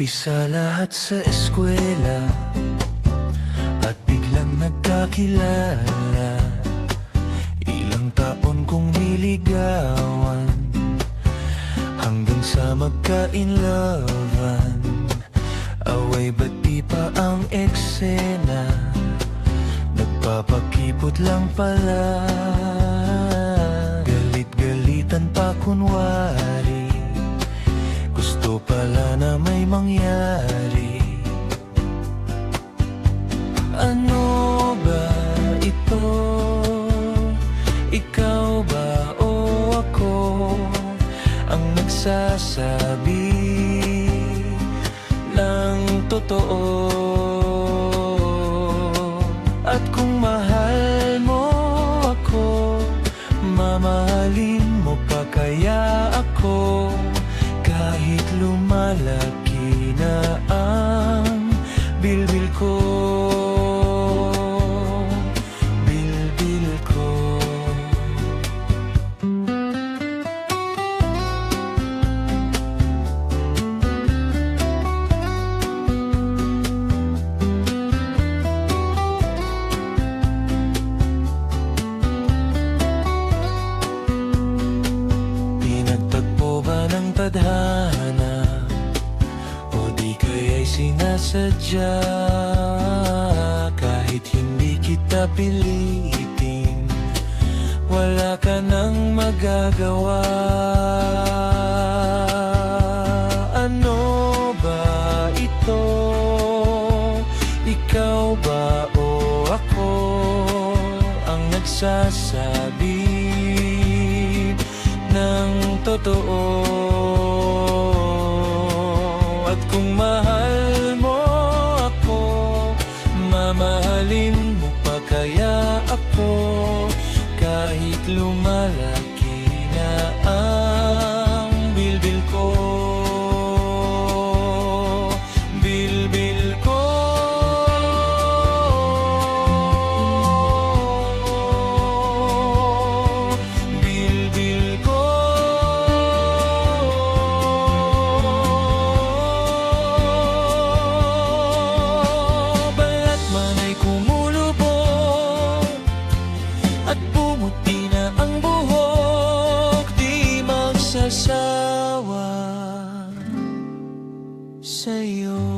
Umpisa lahat sa eskwela at biglang nagkakilala. Ilang taon kong niligawan hanggang sa magka-inlovan. Away ba't di pa ang eksena, nagpapakipot lang pala. Galit-galitan pa kunwari, gusto pala na may mangyari. Ano ba ito? Ikaw ba o ako ang nagsasabi ng totoo? At kung mahal mo ako, mamahalin mo pa kaya ako? Kahit lumalaki na ang bilbil ko, bilbil ko. Pinagtagpo ba ng tadhana o di kaya'y sinasadya? Kahit hindi kita pilitin, wala ka nang magagawa. Ano ba ito? Ikaw ba o ako ang nagsasabi ng totoo? At kung mahal mo ako, mamahalin mo pa kaya ako? Kahit lumalaki na ang bilbil ko, bilbil ko. Bilbil ko. Balat man ay kumulubog at bumuti na ang buhok, di magsasawa sa'yo.